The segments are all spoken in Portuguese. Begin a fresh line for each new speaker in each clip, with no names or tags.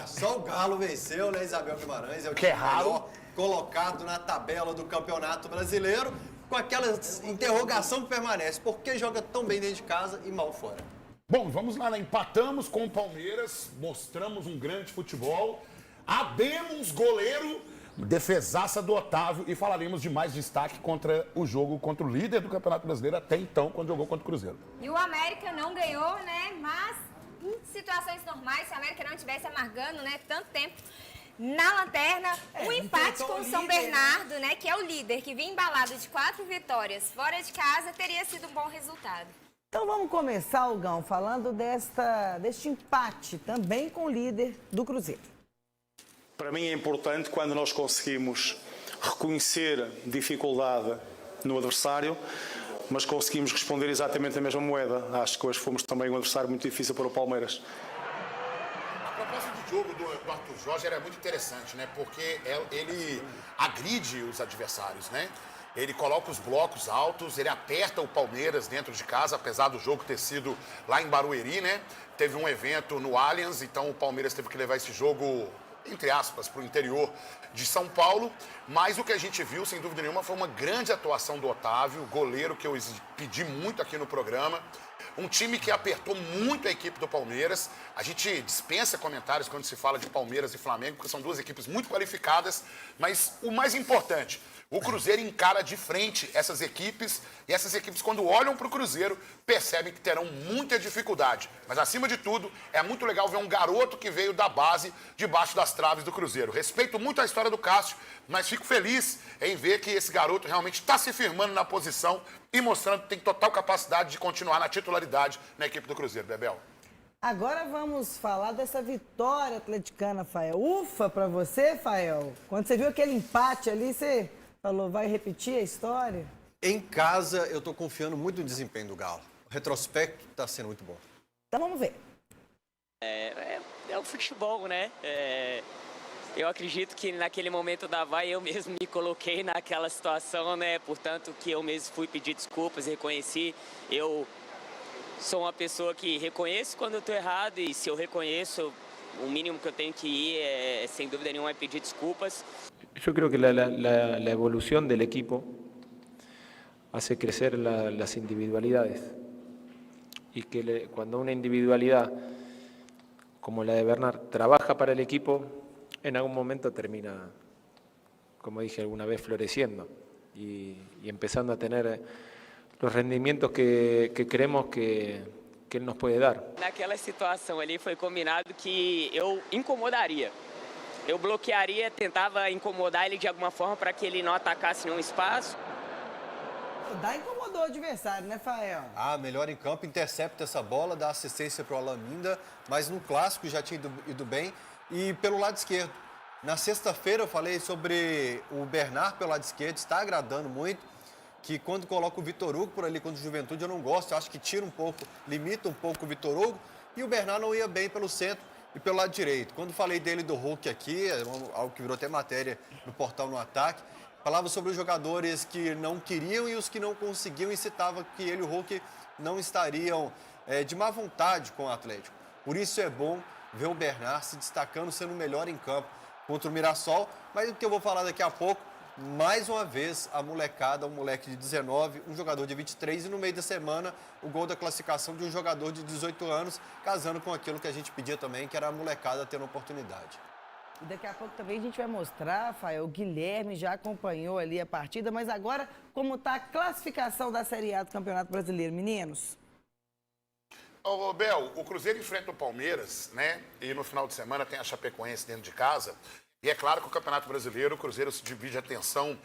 Só o Galo venceu, né, Isabel Guimarães? É o
Que é
time melhor colocado na tabela do Campeonato Brasileiro, com aquela interrogação que permanece. Por que joga tão bem dentro de casa e mal fora?
Bom, vamos lá, né? Empatamos com o Palmeiras, mostramos um grande futebol, abemos goleiro, defesaça do Otávio e falaremos de mais destaque contra o jogo contra o líder do Campeonato Brasileiro até então, quando jogou contra o Cruzeiro.
E o América não ganhou, né? Mas em situações normais, se o América não estivesse amargando, né, tanto tempo na lanterna, um empate com o São Bernardo, né, que é o líder, que vinha embalado de 4 vitórias fora de casa, teria sido um bom resultado.
Então vamos começar, Hugão, falando deste empate também com o líder do Cruzeiro.
Para mim é importante quando nós conseguimos reconhecer dificuldade no adversário, mas conseguimos responder exatamente a mesma moeda. Acho que hoje fomos também um adversário muito difícil para o Palmeiras.
A proposta de jogo do Arthur Jorge era muito interessante, né? Porque ele agride os adversários, né? Ele coloca os blocos altos, ele aperta o Palmeiras dentro de casa, apesar do jogo ter sido lá em Barueri, né? Teve um evento no Allianz, então o Palmeiras teve que levar esse jogo, entre aspas, para o interior de São Paulo. Mas o que a gente viu, sem dúvida nenhuma, foi uma grande atuação do Otávio, goleiro que eu pedi muito aqui no programa. Um time que apertou muito a equipe do Palmeiras. A gente dispensa comentários quando se fala de Palmeiras e Flamengo, porque são duas equipes muito qualificadas. Mas o mais importante, o Cruzeiro encara de frente essas equipes, e essas equipes, quando olham para o Cruzeiro, percebem que terão muita dificuldade. Mas, acima de tudo, é muito legal ver um garoto que veio da base, debaixo das traves do Cruzeiro. Respeito muito a história do Cássio, mas fico feliz em ver que esse garoto realmente está se firmando na posição e mostrando que tem total capacidade de continuar na titularidade na equipe do Cruzeiro, Bebel.
Agora vamos falar dessa vitória atleticana, Fael. Ufa pra você, Fael. Quando você viu aquele empate ali, você falou, vai repetir a história?
Em casa, eu tô confiando muito no desempenho do Galo. O retrospecto tá sendo muito bom.
Então vamos ver.
É o futebol, né? Eu acredito que naquele momento da vai eu mesmo me coloquei naquela situação, né? Portanto, que eu mesmo fui pedir desculpas, reconheci. Eu sou uma pessoa que reconheço quando eu estou errado e se eu reconheço, o mínimo que eu tenho que ir sem dúvida nenhuma, é pedir desculpas.
Yo creo que la evolución del equipo hace crecer las individualidades y que cuando una individualidad como la de Bernard trabaja para el equipo, en algún momento termina, como dije alguna vez, floreciendo y empezando a tener los rendimientos que creemos que él nos puede dar.
Naquela situação ali foi combinado que eu incomodaria. Eu bloquearia, tentava incomodar ele de alguma forma para que ele não atacasse nenhum espaço.
Dá incomodou o adversário, né, Fael?
Melhor em campo, intercepta essa bola, dá assistência para o Alaminda, mas no clássico já tinha ido bem. E pelo lado esquerdo, na sexta-feira eu falei sobre o Bernard pelo lado esquerdo, está agradando muito, que quando coloca o Vitor Hugo por ali contra o Juventude eu não gosto, eu acho que tira um pouco, limita um pouco o Vitor Hugo, e o Bernard não ia bem pelo centro e pelo lado direito. Quando falei dele do Hulk aqui, algo que virou até matéria no Portal No Ataque, falava sobre os jogadores que não queriam e os que não conseguiam, e citava que ele e o Hulk não estariam de má vontade com o Atlético. Por isso é bom ver o Bernard se destacando, sendo o melhor em campo contra o Mirassol. Mas o que eu vou falar daqui a pouco, mais uma vez, a molecada, um moleque de 19, um jogador de 23, e no meio da semana, o gol da classificação de um jogador de 18 anos, casando com aquilo que a gente pedia também, que era a molecada tendo oportunidade.
E daqui a pouco também a gente vai mostrar, Rafael, o Guilherme já acompanhou ali a partida, mas agora, como está a classificação da Série A do Campeonato Brasileiro, meninos?
Ô, Bel, o Cruzeiro enfrenta o Palmeiras, né? E no final de semana tem a Chapecoense dentro de casa. E é claro que o Campeonato Brasileiro, o Cruzeiro se divide a atenção,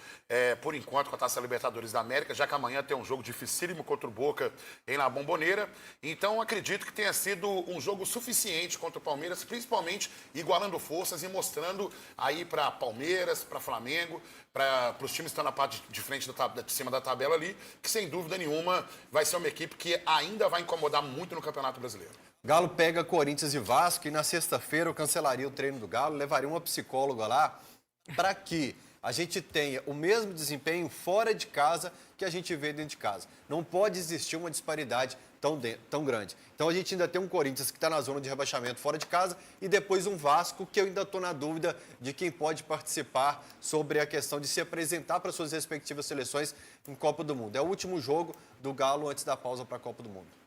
por enquanto, com a Taça Libertadores da América, já que amanhã tem um jogo dificílimo contra o Boca em La Bombonera. Então, acredito que tenha sido um jogo suficiente contra o Palmeiras, principalmente igualando forças e mostrando aí para Palmeiras, para Flamengo, para os times que estão na parte de frente de cima da tabela ali, que sem dúvida nenhuma vai ser uma equipe que ainda vai incomodar muito no Campeonato Brasileiro.
Galo pega Corinthians e Vasco, e na sexta-feira eu cancelaria o treino do Galo, levaria uma psicóloga lá para que a gente tenha o mesmo desempenho fora de casa que a gente vê dentro de casa. Não pode existir uma disparidade tão grande. Então a gente ainda tem um Corinthians que está na zona de rebaixamento fora de casa e depois um Vasco que eu ainda estou na dúvida de quem pode participar sobre a questão de se apresentar para suas respectivas seleções em Copa do Mundo. É o último jogo do Galo antes da pausa para a Copa do Mundo.